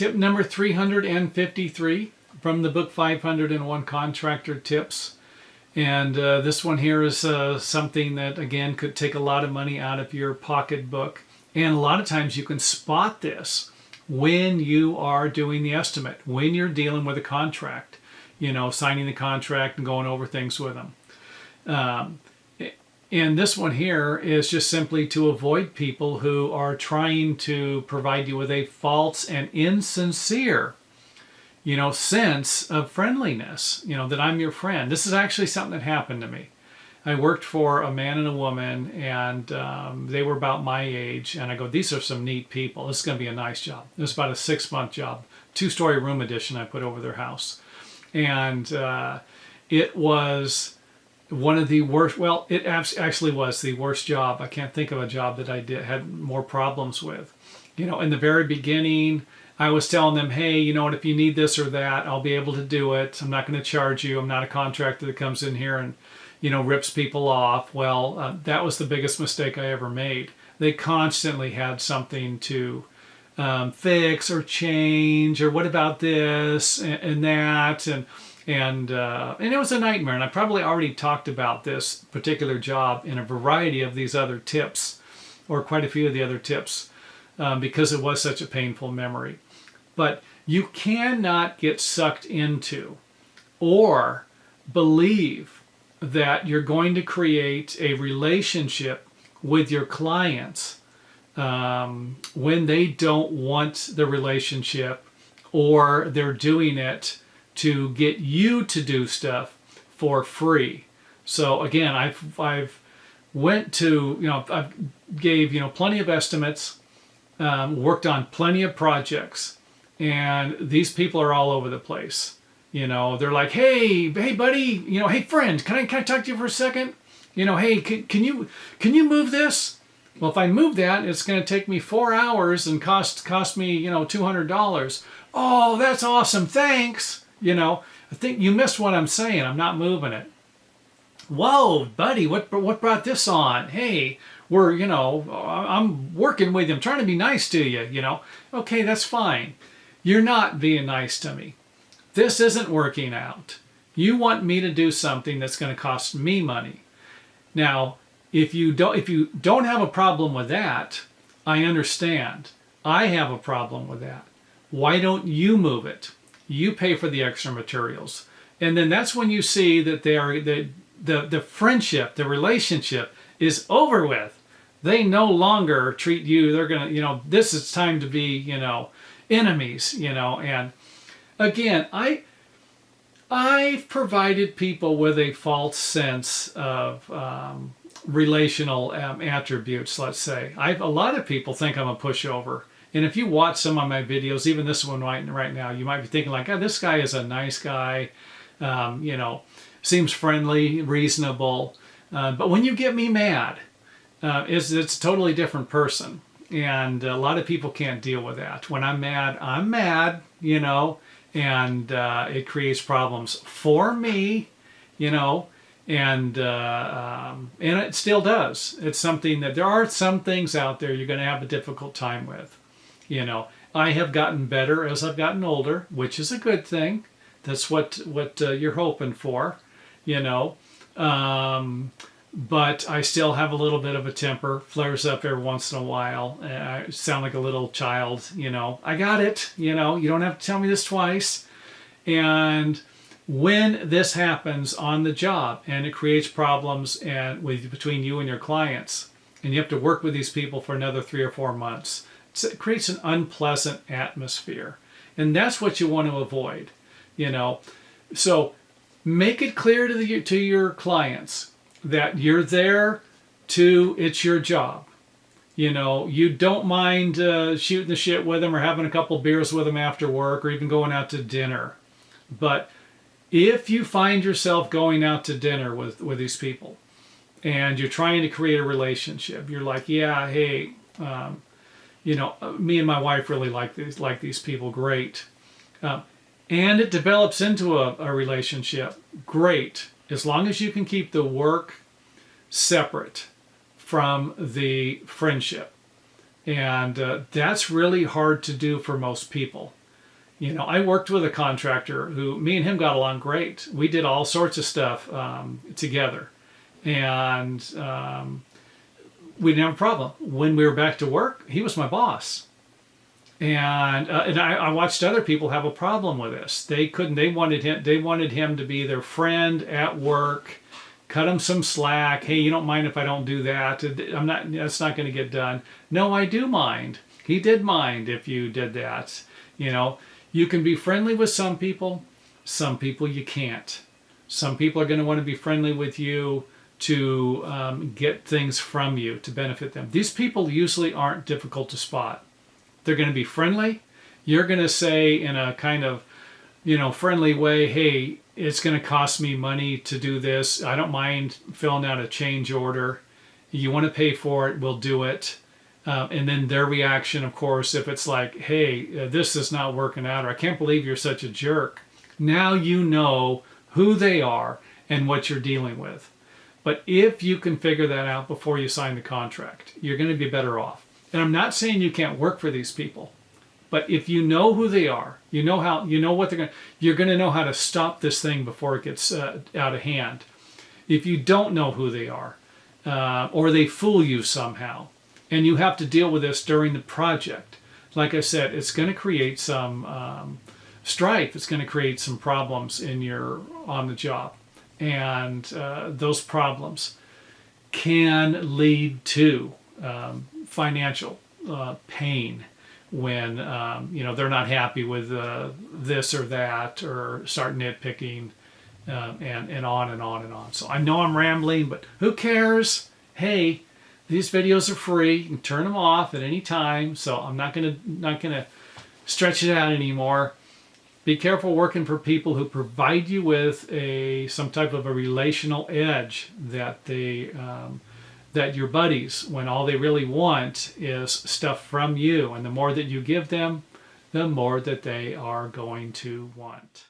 Tip number 353 from the book 501 Contractor Tips. And this one here is something that, again, could take a lot of money out of your pocketbook. And a lot of times you can spot this when you are doing the estimate, when you're dealing with a contract, you know, signing the contract and going over things with them. And this one here is just simply to avoid people who are trying to provide you with a false and insincere, you know, sense of friendliness, you know, that I'm your friend. This is actually something that happened to me. I worked for a man and a woman, and they were about my age, and I go, these are some neat people. This is going to be a nice job. It was about a 6-month job, 2-story room addition I put over their house. And it was one of the worst, well, it actually was the worst job. I can't think of a job that I had more problems with. You know, in the very beginning, I was telling them, hey, you know what, if you need this or that, I'll be able to do it. I'm not going to charge you. I'm not a contractor that comes in here and, you know, rips people off. Well, that was the biggest mistake I ever made. They constantly had something to fix or change, or what about this and that, and it was a nightmare. And I probably already talked about this particular job in a variety of these other tips, or quite a few of the other tips, because it was such a painful memory. But you cannot get sucked into or believe that you're going to create a relationship with your clients when they don't want the relationship, or they're doing it to get you to do stuff for free. So again, I've went to, you know, I've gave, you know, plenty of estimates, worked on plenty of projects, and these people are all over the place. You know, they're like, hey buddy, you know, hey friend, can I talk to you for a second? You know, hey, can you move this? Well, if I move that, it's going to take me 4 hours and cost me, you know, $200. Oh, that's awesome, thanks. You know, I think you missed what I'm saying. I'm not moving it. Whoa, buddy, what brought this on? Hey, you know, I'm working with you. I'm trying to be nice to you, you know. Okay, that's fine. You're not being nice to me. This isn't working out. You want me to do something that's going to cost me money. Now, if you don't have a problem with that, I understand. I have a problem with that. Why don't you move it? You pay for the extra materials. And then that's when you see that the friendship, the relationship is over with. They no longer treat you, they're going to, you know, this is time to be, you know, enemies, you know. And again, I've provided people with a false sense of relational attributes, let's say. A lot of people think I'm a pushover. And if you watch some of my videos, even this one right now, you might be thinking like, oh, this guy is a nice guy, you know, seems friendly, reasonable. But when you get me mad, it's a totally different person. And a lot of people can't deal with that. When I'm mad, you know, and it creates problems for me, you know, and it still does. It's something that there are some things out there you're going to have a difficult time with. You know, I have gotten better as I've gotten older, which is a good thing. That's what you're hoping for, you know. But I still have a little bit of a temper, flares up every once in a while. I sound like a little child, you know. I got it, you know. You don't have to tell me this twice. And when this happens on the job and it creates problems between you and your clients, and you have to work with these people for another 3 or 4 months, it creates an unpleasant atmosphere. And that's what you want to avoid, you know. So make it clear to your clients that you're there it's your job. You know, you don't mind shooting the shit with them or having a couple beers with them after work, or even going out to dinner. But if you find yourself going out to dinner with these people and you're trying to create a relationship, you're like, yeah, hey, you know, me and my wife really like these people, great. And it develops into a relationship, great. As long as you can keep the work separate from the friendship. And that's really hard to do for most people. You know, I worked with a contractor who, me and him got along great. We did all sorts of stuff together. And we didn't have a problem. When we were back to work, he was my boss. And I watched other people have a problem with this. They couldn't. They wanted him to be their friend at work, cut him some slack. Hey, you don't mind if I don't do that? I'm not. That's not going to get done. No, I do mind. He did mind if you did that. You know, you can be friendly with some people. Some people you can't. Some people are going to want to be friendly with you to get things from you to benefit them. These people usually aren't difficult to spot. They're going to be friendly. You're going to say in a kind of, friendly way, hey, it's going to cost me money to do this. I don't mind filling out a change order. You want to pay for it, we'll do it. And then their reaction, of course, if it's like, hey, this is not working out, or I can't believe you're such a jerk. Now you know who they are and what you're dealing with. But if you can figure that out before you sign the contract, you're going to be better off. And I'm not saying you can't work for these people, but if you know who they are, you know what they're going to, you're going to know how to stop this thing before it gets out of hand. If you don't know who they are, or they fool you somehow, and you have to deal with this during the project, like I said, it's going to create some strife. It's going to create some problems on the job, and those problems can lead to financial pain when they're not happy with this or that, or start nitpicking, and on and on and on. So I know I'm rambling, but who cares? Hey, these videos are free. You can turn them off at any time. So I'm not gonna stretch it out anymore. Be careful working for people who provide you with some type of a relational edge that your buddies, when all they really want is stuff from you. And the more that you give them, the more that they are going to want.